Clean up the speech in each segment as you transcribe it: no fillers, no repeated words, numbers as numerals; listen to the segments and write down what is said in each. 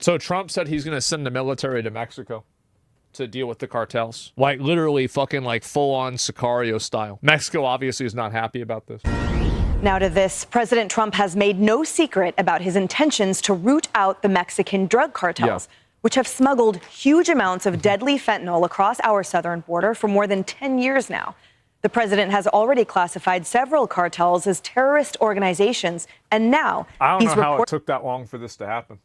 So Trump said he's going to send the military to Mexico to deal with the cartels. Like, literally fucking, like, full-on Sicario style. Mexico obviously is not happy about this. Now to this, President Trump has made no secret about his intentions to root out the Mexican drug cartels, which have smuggled huge amounts of deadly fentanyl across our southern border for more than 10 years now. The president has already classified several cartels as terrorist organizations, and now I don't know how it took that long for this to happen.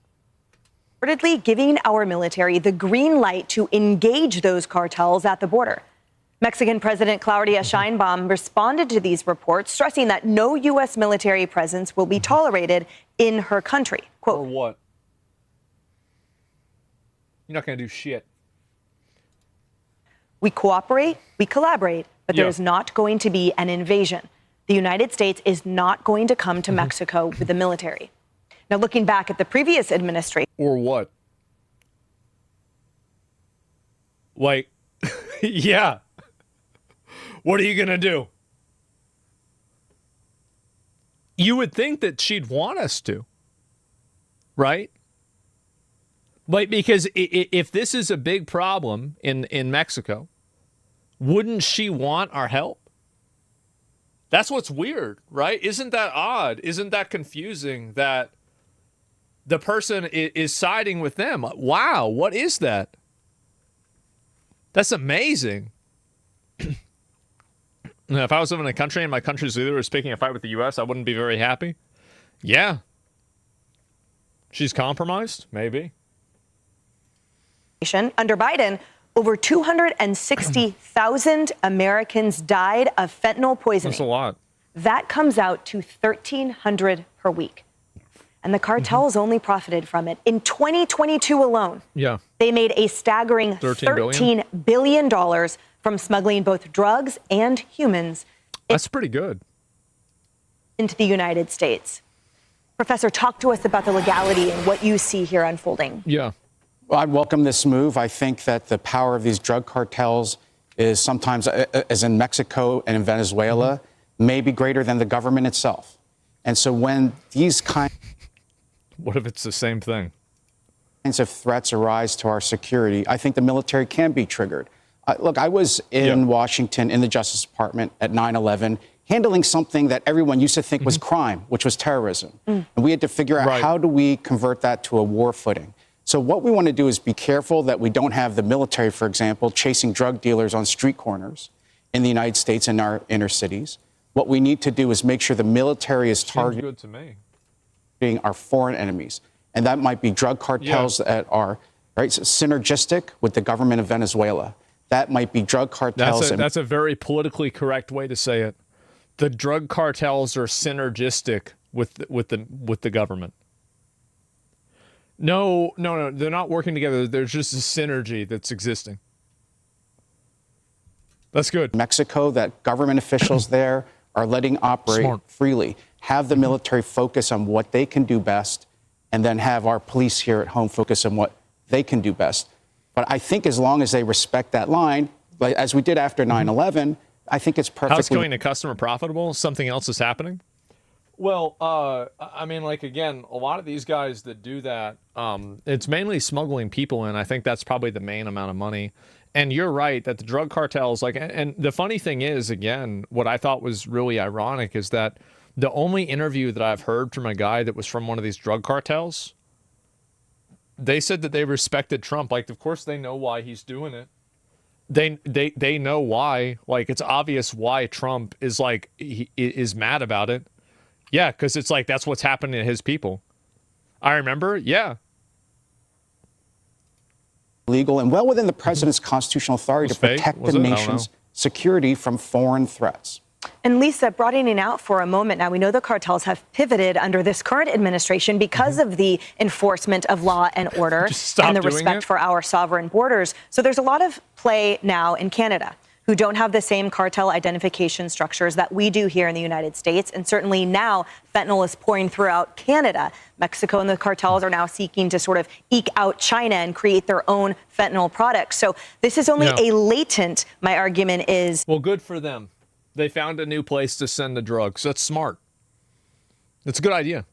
Reportedly giving our military the green light to engage those cartels at the border. Mexican President Claudia Sheinbaum responded to these reports, stressing that no U.S. military presence will be tolerated in her country. Quote, or what? You're not going to do shit. We cooperate, we collaborate, but there is not going to be an invasion. The United States is not going to come to Mexico with the military. Now, looking back at the previous administration. Or what? Like, yeah. What are you going to do? You would think that she'd want us to, right? Like, because if this is a big problem in Mexico, wouldn't she want our help? That's what's weird, right? Isn't that odd? Isn't that confusing that the person is siding with them? Wow, what is that? That's amazing. If I was living in a country and my country's leader was picking a fight with the U.S., I wouldn't be very happy. Yeah. She's compromised? Maybe. Under Biden, over 260,000 Americans died of fentanyl poisoning. That's a lot. That comes out to 1,300 per week. And the cartels only profited from it. In 2022 alone, they made a staggering $13 billion from smuggling both drugs and humans. That's pretty good. Into the United States. Professor, talk to us about the legality and what you see here unfolding. Yeah. Well, I welcome this move. I think that the power of these drug cartels is sometimes, as in Mexico and in Venezuela, may be greater than the government itself. And so when these what if it's the same thing? Kinds of threats arise to our security, I think the military can be triggered. Look, I was in Washington in the Justice Department at 9/11, handling something that everyone used to think was crime, which was terrorism. And we had to figure out how do we convert that to a war footing. So what we want to do is be careful that we don't have the military, for example, chasing drug dealers on street corners in the United States and our inner cities. What we need to do is make sure the military is targeting our foreign enemies. And that might be drug cartels that are synergistic with the government of Venezuela. That might be drug cartels. That's a very politically correct way to say it. The drug cartels are synergistic with the government. No, they're not working together. There's just a synergy that's existing. That's good. Mexico, that government officials there are letting operate freely. Have the military focus on what they can do best, and then have our police here at home focus on what they can do best. But I think as long as they respect that line, like as we did after 9/11, I think it's perfectly. How's going to customer profitable? Something else is happening? Well, I mean, like, again, a lot of these guys that do that, it's mainly smuggling people in. I think that's probably the main amount of money. And you're right that the drug cartels, like, and the funny thing is, again, what I thought was really ironic is that the only interview that I've heard from a guy that was from one of these drug cartels, they said that they respected Trump. Like, of course they know why he's doing it. They know why. Like, it's obvious why Trump is, like, he is mad about it. Yeah, because it's like, that's what's happening to his people. I remember, legal and well within the president's constitutional authority to protect the nation's security from foreign threats. And Lisa, broadening out for a moment now, we know the cartels have pivoted under this current administration because of the enforcement of law and order and the respect for our sovereign borders. So there's a lot of play now in Canada, who don't have the same cartel identification structures that we do here in the United States. And certainly now fentanyl is pouring throughout Canada. Mexico and the cartels are now seeking to sort of eke out China and create their own fentanyl products. So this is only a latent, my argument is. Well, good for them. They found a new place to send the drugs. That's smart. That's a good idea.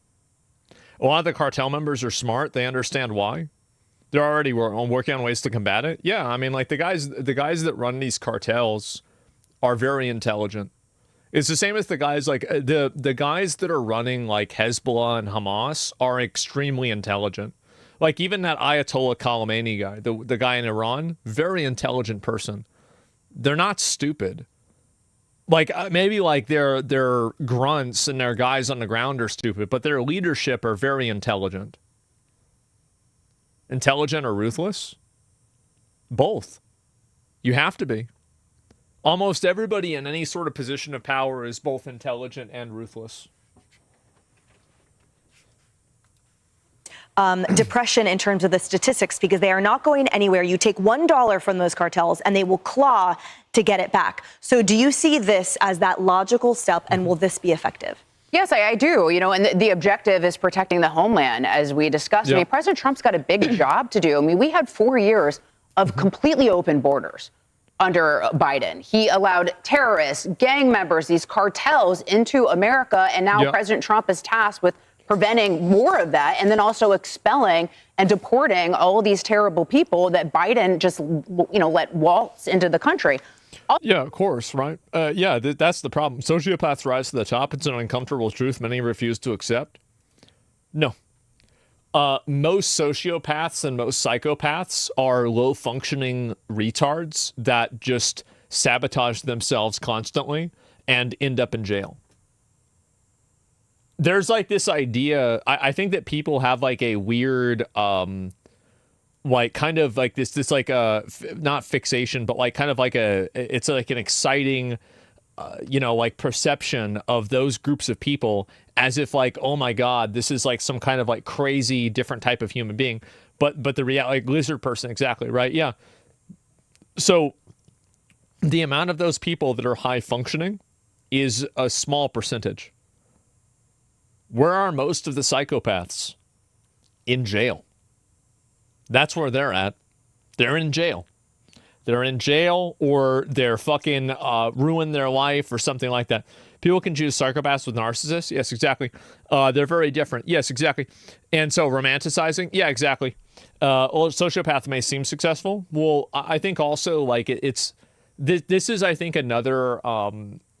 A lot of the cartel members are smart. They understand why. They're already working on ways to combat it. Yeah, I mean, like the guys that run these cartels are very intelligent. It's the same as the guys like the guys that are running like Hezbollah and Hamas are extremely intelligent. Like even that Ayatollah Khamenei guy, the guy in Iran, very intelligent person. They're not stupid. Like maybe like their grunts and their guys on the ground are stupid, but their leadership are very intelligent. Intelligent or ruthless? Both. You have to be. Almost everybody in any sort of position of power is both intelligent and ruthless. Depression in terms of the statistics, because they are not going anywhere. You take $1 from those cartels and they will claw to get it back. So do you see this as that logical step, and will this be effective? Yes, I do. You know, and the objective is protecting the homeland, as we discussed. Yep. I mean, President Trump's got a big job to do. I mean, we had 4 years of completely open borders under Biden. He allowed terrorists, gang members, these cartels into America, and now President Trump is tasked with preventing more of that, and then also expelling and deporting all of these terrible people that Biden just, let waltz into the country. Yeah, of course, right? That's the problem. Sociopaths rise to the top. It's an uncomfortable truth many refuse to accept. No. Most sociopaths and most psychopaths are low-functioning retards that just sabotage themselves constantly and end up in jail. There's like this idea, I think that people have like a weird, like kind of like this like not fixation, but like kind of like it's like an exciting, like perception of those groups of people as if like, oh my God, this is like some kind of like crazy different type of human being. But the reality, like lizard person, exactly, right? Yeah. So the amount of those people that are high functioning is a small percentage. Where are most of the psychopaths? In jail. That's where they're at. They're in jail. They're in jail, or they're fucking ruin their life or something like that. People can choose psychopaths with narcissists. Yes, exactly. They're very different. Yes, exactly. And so romanticizing. Yeah, exactly. Sociopath may seem successful. Well, I think also like this is, I think, another,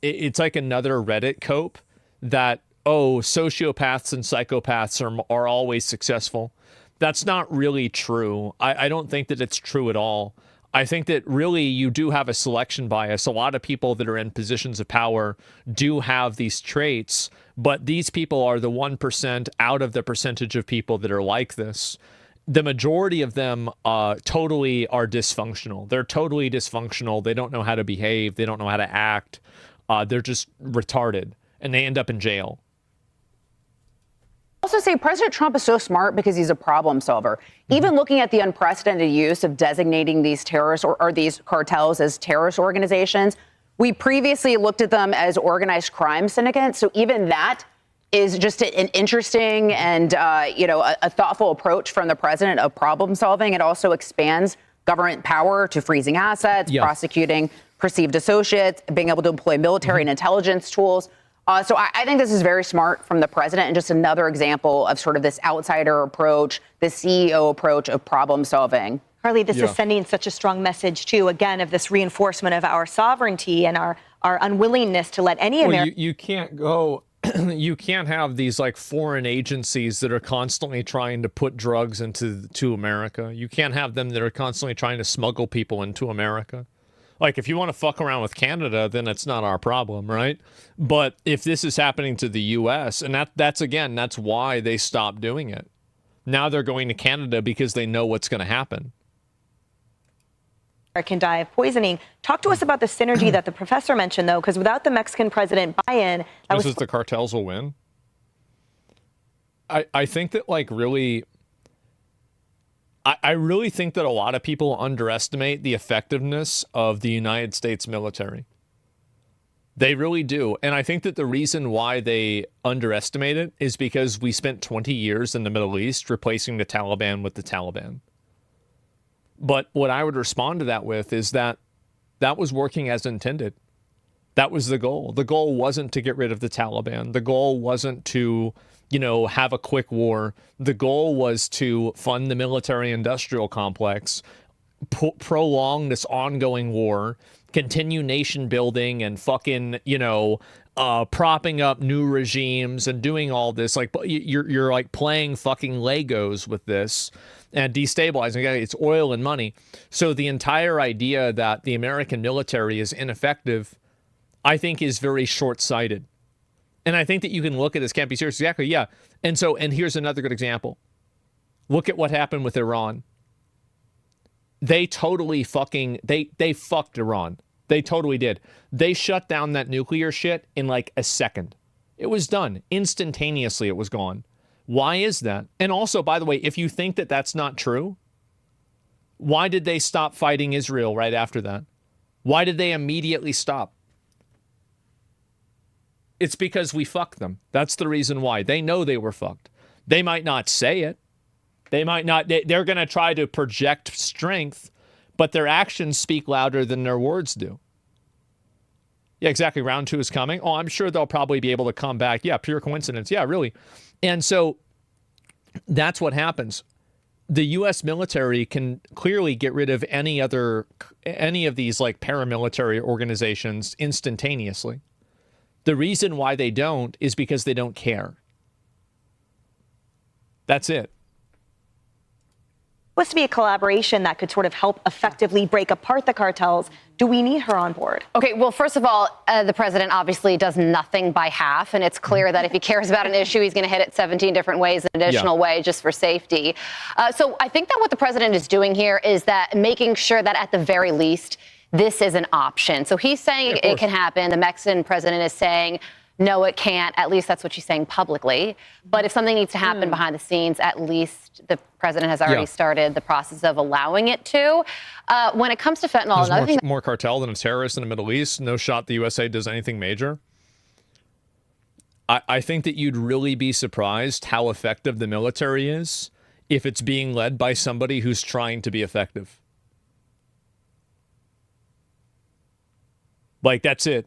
it's like another Reddit cope that, sociopaths and psychopaths are always successful. That's not really true. I don't think that it's true at all. I think that really you do have a selection bias. A lot of people that are in positions of power do have these traits, but these people are the 1% out of the percentage of people that are like this. The majority of them totally are dysfunctional. They're totally dysfunctional. They don't know how to behave. They don't know how to act. They're just retarded, and they end up in jail. Also say President Trump is so smart because he's a problem solver. Even looking at the unprecedented use of designating these terrorists or these cartels as terrorist organizations, we previously looked at them as organized crime syndicates. So even that is just an interesting and, a thoughtful approach from the president of problem solving. It also expands government power to freezing assets, prosecuting perceived associates, being able to employ military and intelligence tools. So I think this is very smart from the president, and just another example of sort of this outsider approach, the CEO approach of problem solving. Harley, this is sending such a strong message, too, again, of this reinforcement of our sovereignty and our unwillingness to let any American. You can't go. You can't have these like foreign agencies that are constantly trying to put drugs to America. You can't have them that are constantly trying to smuggle people into America. Like, if you want to fuck around with Canada, then it's not our problem, right? But if this is happening to the U.S., and that's why they stopped doing it. Now they're going to Canada because they know what's going to happen. Can die of poisoning. Talk to us about the synergy that the professor mentioned, though, because without the Mexican president buy-in, the cartels will win. I think that, like, really... I really think that a lot of people underestimate the effectiveness of the United States military. They really do. And I think that the reason why they underestimate it is because we spent 20 years in the Middle East replacing the Taliban with the Taliban. But what I would respond to that with is that was working as intended. That was the goal. The goal wasn't to get rid of the Taliban. The goal wasn't to, have a quick war. The goal was to fund the military-industrial complex, prolong this ongoing war, continue nation building and fucking, propping up new regimes and doing all this. Like, you're like playing fucking Legos with this and destabilizing. It's oil and money. So the entire idea that the American military is ineffective, I think, is very short-sighted. And I think that you can look at this, can't be serious. Exactly, yeah. And here's another good example. Look at what happened with Iran. They totally they fucked Iran. They totally did. They shut down that nuclear shit in like a second. It was done. Instantaneously, it was gone. Why is that? And also, by the way, if you think that that's not true, why did they stop fighting Israel right after that? Why did they immediately stop? It's because we fucked them. That's the reason why. They know they were fucked. They might not say it. They might not. They're going to try to project strength, but their actions speak louder than their words do. Yeah, exactly. Round 2 is coming. Oh, I'm sure they'll probably be able to come back. Yeah, pure coincidence. Yeah, really. And so that's what happens. The U.S. military can clearly get rid of any of these like paramilitary organizations instantaneously. The reason why they don't is because they don't care. That's it. Was to be a collaboration that could sort of help effectively break apart the cartels. Do we need her on board? Okay, well, first of all, the president obviously does nothing by half, and it's clear that if he cares about an issue, he's going to hit it 17 different ways, an additional way just for safety. So I think that what the president is doing here is that making sure that at the very least, this is an option. So he's saying it can happen. The Mexican president is saying, no, it can't. At least that's what she's saying publicly. But if something needs to happen behind the scenes, at least the president has already started the process of allowing it to. When it comes to fentanyl, there's more cartel than a terrorist in the Middle East. No shot the USA does anything major. I think that you'd really be surprised how effective the military is if it's being led by somebody who's trying to be effective. Like, that's it.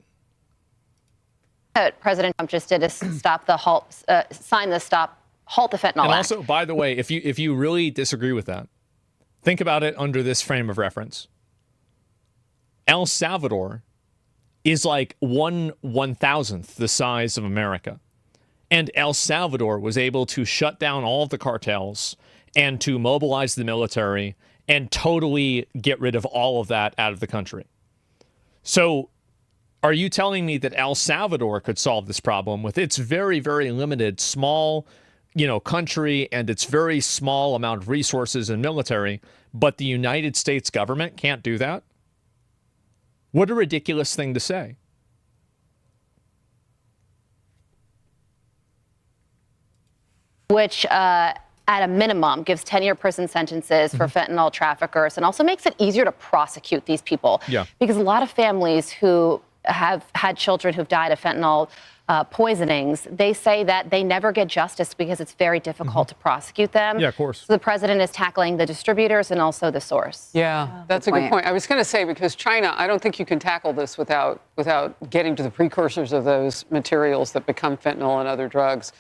President Trump just did to stop the halt, sign the halt the fentanyl act. And act. also, by the way, if you really disagree with that, think about it under this frame of reference. El Salvador is like 1/1000th the size of America. And El Salvador was able to shut down all of the cartels and to mobilize the military and totally get rid of all of that out of the country. So are you telling me that El Salvador could solve this problem with its very, very limited, small, country and its very small amount of resources and military, but the United States government can't do that? What a ridiculous thing to say. Which, at a minimum, gives 10-year prison sentences for fentanyl traffickers and also makes it easier to prosecute these people. Yeah. Because a lot of families who have had children who've died of fentanyl poisonings, they say that they never get justice because it's very difficult to prosecute them. Yeah, of course. So the president is tackling the distributors and also the source. Yeah, that's a good point. I was going to say, because China, I don't think you can tackle this without getting to the precursors of those materials that become fentanyl and other drugs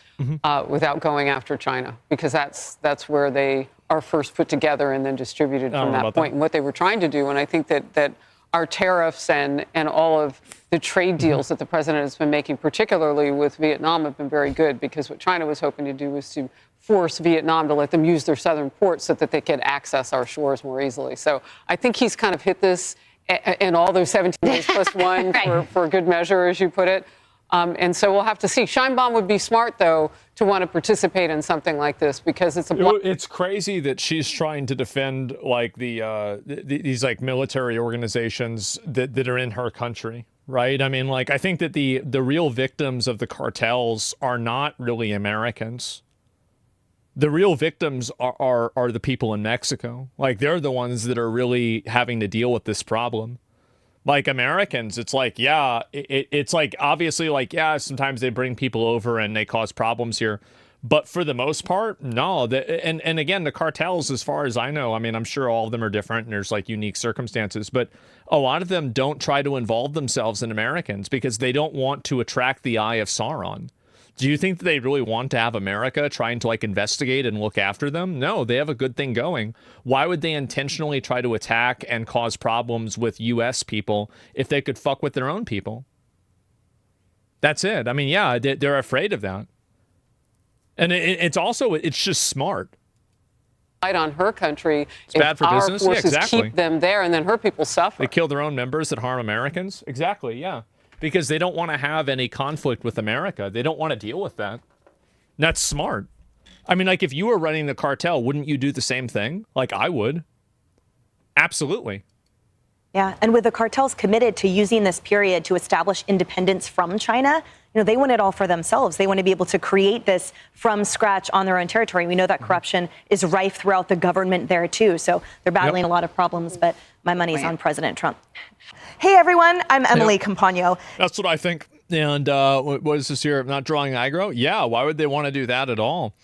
without going after China, because that's where they are first put together and then distributed from that point. And what they were trying to do, and I think that our tariffs and all of the trade deals that the president has been making, particularly with Vietnam, have been very good, because what China was hoping to do was to force Vietnam to let them use their southern ports so that they could access our shores more easily. So I think he's kind of hit this in all those 17 days plus one for good measure, as you put it. And so we'll have to see. Sheinbaum would be smart, though, to want to participate in something like this, because it's it's crazy that she's trying to defend like these like military organizations that are in her country, right? I mean, like, I think that the real victims of the cartels are not really Americans. The real victims are the people in Mexico. Like, they're the ones that are really having to deal with this problem. Like, Americans, it's like, yeah, it's like, obviously, like, yeah, sometimes they bring people over and they cause problems here. But for the most part, no. And again, the cartels, as far as I know, I mean, I'm sure all of them are different and there's like unique circumstances, but a lot of them don't try to involve themselves in Americans because they don't want to attract the eye of Sauron. Do you think that they really want to have America trying to like investigate and look after them? No, they have a good thing going. Why would they intentionally try to attack and cause problems with U.S. people if they could fuck with their own people? That's it. I mean, yeah, they're afraid of that. And it's just smart. On her country, it's bad for business. Our forces yeah, exactly. keep them there, and then her people suffer. They kill their own members that harm Americans. Exactly. Yeah, because they don't want to have any conflict with America. They don't want to deal with that. That's smart. I mean, like if you were running the cartel, wouldn't you do the same thing? Like I would. Absolutely. Yeah, and with the cartels committed to using this period to establish independence from China, they want it all for themselves. They want to be able to create this from scratch on their own territory. We know that corruption is rife throughout the government there, too. So they're battling a lot of problems, but my money's on President Trump. Hey, everyone. I'm Emily Campagno. That's what I think. And what is this here? Not drawing aggro? Yeah, why would they want to do that at all?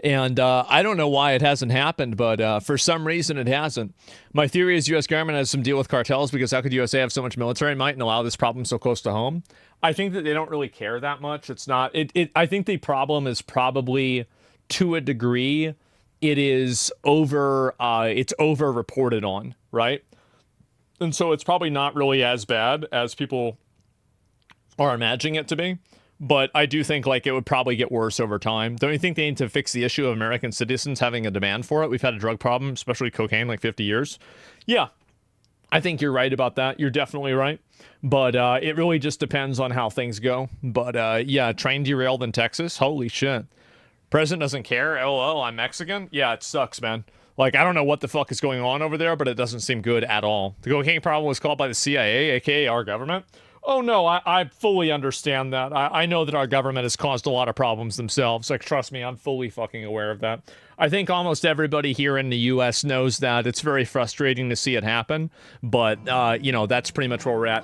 And I don't know why it hasn't happened, but for some reason it hasn't. My theory is U.S. government has some deal with cartels because how could USA have so much military might and allow this problem so close to home? I think that they don't really care that much. It's not. I think the problem is probably, to a degree, it is over. It's over reported on, right? And so it's probably not really as bad as people are imagining it to be. But I do think like it would probably get worse over time. Don't you think they need to fix the issue of American citizens having a demand for it? We've had a drug problem, especially cocaine, like 50 years. Yeah, I think you're right about that. You're definitely right. But it really just depends on how things go. But yeah, train derailed in Texas. Holy shit. President doesn't care. LOL, I'm Mexican. Yeah, it sucks, man. Like, I don't know what the fuck is going on over there, but it doesn't seem good at all. The cocaine problem was caused by the CIA, aka our government. Oh, no, I fully understand that. I know that our government has caused a lot of problems themselves. Like, trust me, I'm fully fucking aware of that. I think almost everybody here in the U.S. knows that. It's very frustrating to see it happen. But, that's pretty much where we're at.